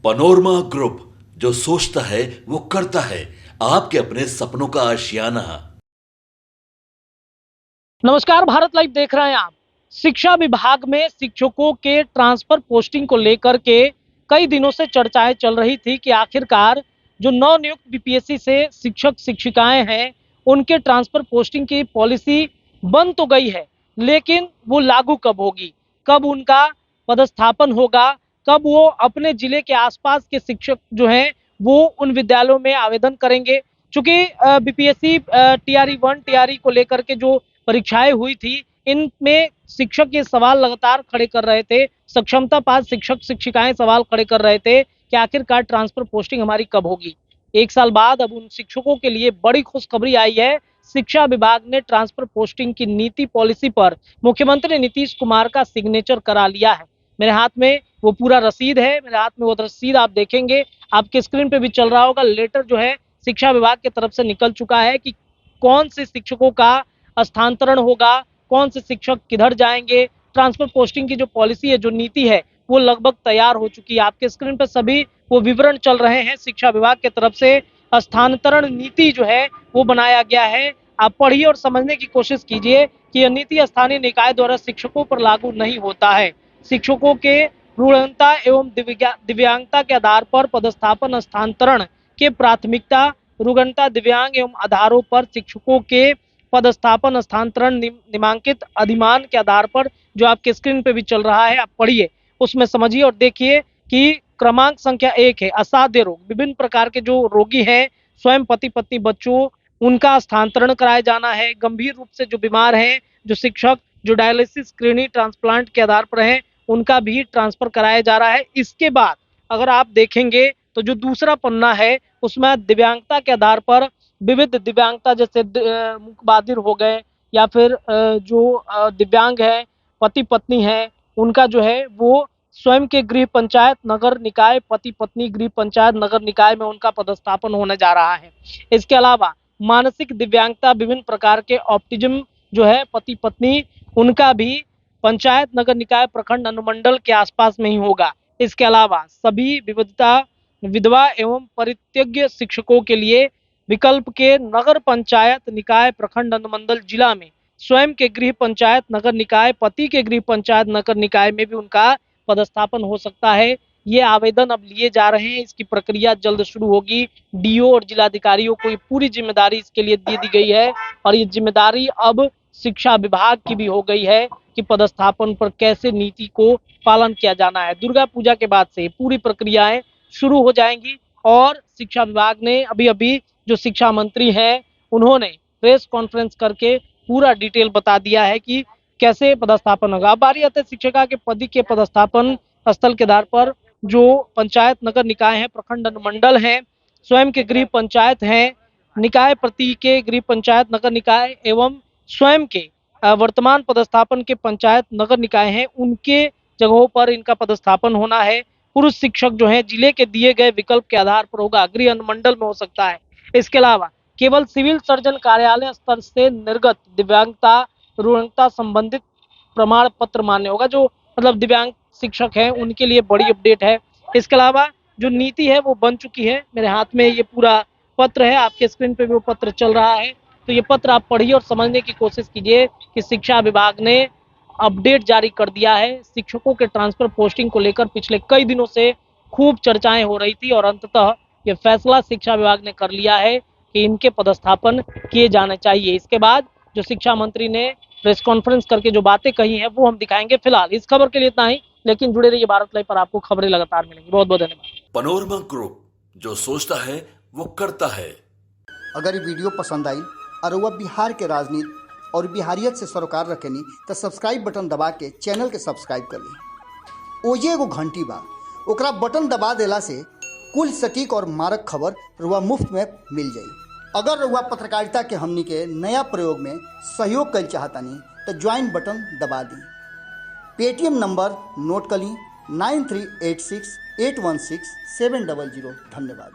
Panorama group, जो सोचता है वो करता है। आपके अपने सपनों का आशियाना। नमस्कार, भारत लाइव देख रहे हैं आप। शिक्षा विभाग में शिक्षकों के ट्रांसफर पोस्टिंग को लेकर के कई दिनों से चर्चाएं चल रही थी कि आखिरकार जो नवनियुक्त बीपीएससी से शिक्षक शिक्षिकाएं हैं उनके ट्रांसफर पोस्टिंग की पॉलिसी बन तो गई है, लेकिन वो लागू कब होगी, कब उनका पदस्थापन होगा, कब वो अपने जिले के आसपास के शिक्षक जो हैं वो उन विद्यालयों में आवेदन करेंगे। चूंकि बीपीएससी टीआरई 1 टीआरई को लेकर के जो परीक्षाएं हुई थी, इनमें शिक्षक ये सवाल लगातार खड़े कर रहे थे, सक्षमता पास शिक्षक शिक्षिकाएं सवाल खड़े कर रहे थे कि आखिरकार ट्रांसफर पोस्टिंग हमारी कब होगी। एक साल बाद अब उन शिक्षकों के लिए बड़ी खुशखबरी आई है। शिक्षा विभाग ने ट्रांसफर पोस्टिंग की नीति पॉलिसी पर मुख्यमंत्री नीतीश कुमार का सिग्नेचर करा लिया है। मेरे हाथ में वो पूरा रसीद है, मेरे हाथ में वो रसीद आप देखेंगे, आपके स्क्रीन पे भी चल रहा होगा। लेटर जो है शिक्षा विभाग की तरफ से निकल चुका है कि कौन से शिक्षकों का स्थानांतरण होगा, कौन से शिक्षक किधर जाएंगे। ट्रांसफर पोस्टिंग की जो पॉलिसी है, जो नीति है, वो लगभग तैयार हो चुकी है। आपके स्क्रीन पर सभी वो विवरण चल रहे हैं। शिक्षा विभाग की तरफ से स्थानांतरण नीति जो है वो बनाया गया है। आप पढ़िए और समझने की कोशिश कीजिए कि यह नीति स्थानीय निकाय द्वारा शिक्षकों पर लागू नहीं होता है। शिक्षकों के रूढ़ता एवं दिव्यांगता के आधार पर पदस्थापन स्थानांतरण के प्राथमिकता रुग्णता दिव्यांग एवं आधारों पर शिक्षकों के पदस्थापन स्थानांतरण निम्नलिखित अधिमान के आधार पर, जो आपके स्क्रीन पे भी चल रहा है, आप पढ़िए, उसमें समझिए और देखिए कि क्रमांक संख्या 1 है असाध्य रोग। विभिन्न प्रकार के जो रोगी हैं, स्वयं पति पत्नी बच्चों, उनका स्थानांतरण कराया जाना है। गंभीर रूप से जो बीमार हैं, जो शिक्षक जो डायलिसिस किडनी ट्रांसप्लांट के आधार पर हैं, उनका भी ट्रांसफर कराया जा रहा है। इसके बाद अगर आप देखेंगे तो जो दूसरा पन्ना है उसमें दिव्यांगता के आधार पर विविध दिव्यांगता, जैसे मुकबधिर हो गए या फिर जो दिव्यांग है, पति पत्नी है, उनका जो है वो स्वयं के गृह पंचायत नगर निकाय, पति पत्नी गृह पंचायत नगर निकाय में उनका पदस्थापन होने जा रहा है। इसके अलावा मानसिक दिव्यांगता, विभिन्न प्रकार के ऑटिज्म जो है पति पत्नी, उनका भी पंचायत नगर निकाय प्रखंड अनुमंडल के आसपास में ही होगा। इसके अलावा सभी विविधता विधवा एवं परित्यज्य शिक्षकों के लिए विकल्प के नगर पंचायत निकाय प्रखंड अनुमंडल जिला में स्वयं के गृह पंचायत नगर निकाय, पति के गृह पंचायत नगर निकाय में भी उनका पदस्थापन हो सकता है। ये आवेदन अब लिए जा रहे हैं, इसकी प्रक्रिया जल्द शुरू होगी। डीओ और जिलाधिकारियों को पूरी जिम्मेदारी इसके लिए दे दी गई है और ये जिम्मेदारी अब शिक्षा विभाग की भी हो गई है कि पदस्थापन पर कैसे नीति को पालन किया जाना है। दुर्गा पूजा के बाद से पूरी प्रक्रियाएं शुरू हो जाएंगी और शिक्षा विभाग ने अभी जो शिक्षा मंत्री हैं उन्होंने प्रेस कॉन्फ्रेंस करके पूरा डिटेल बता दिया है कि कैसे पदस्थापन होगा। अब बारी आती है शिक्षिका के पद के पदस्थापन स्थल के आधार पर। जो पंचायत नगर निकाय है, प्रखंड अनुमंडल है, स्वयं के गृह पंचायत है, निकाय प्रति के गृह पंचायत नगर निकाय एवं स्वयं के वर्तमान पदस्थापन के पंचायत नगर निकाय हैं, उनके जगहों पर इनका पदस्थापन होना है। पुरुष शिक्षक जो है जिले के दिए गए विकल्प के आधार पर होगा, गृह अनुमंडल में हो सकता है। इसके अलावा केवल सिविल सर्जन कार्यालय स्तर से निर्गत दिव्यांगता रुग्णता संबंधित प्रमाण पत्र मान्य होगा। जो मतलब दिव्यांग शिक्षक हैं उनके लिए बड़ी अपडेट है। इसके अलावा जो नीति है वो बन चुकी है। मेरे हाथ में ये पूरा पत्र है, आपके स्क्रीन पे भी वो पत्र चल रहा है, तो ये पत्र आप पढ़िए और समझने की कोशिश कीजिए कि शिक्षा विभाग ने अपडेट जारी कर दिया है। शिक्षकों के ट्रांसफर पोस्टिंग को लेकर पिछले कई दिनों से खूब चर्चाएं हो रही थी और अंततः ये फैसला शिक्षा विभाग ने कर लिया है कि इनके पदस्थापन किए जाने चाहिए। इसके बाद जो शिक्षा मंत्री ने प्रेस कॉन्फ्रेंस करके जो बातें कही हैं वो हम दिखाएंगे। फिलहाल इस खबर के लिए इतना ही, लेकिन जुड़े रहिए भारत लाइव पर, आपको खबरें लगातार मिलेंगी। बहुत बहुत धन्यवाद। पनोरमा ग्रुप, जो सोचता है वो करता है। अगर ये वीडियो पसंद आई और वह बिहार के राजनीति और बिहारियत से सरोकार रखेनी तो सब्सक्राइब बटन दबा के चैनल के सब्सक्राइब कर ली। ओजे एगो घंटी बा, ओकरा बटन दबा देला से कुल सटीक और मारक खबर रुआ मुफ्त में मिल जाई। अगर रुआ पत्रकारिता के हमनी के नया प्रयोग में सहयोग कर चाहतानी तो ज्वाइन बटन दबा दी। पेटीएम नंबर नोट कर ली 9386816700। धन्यवाद।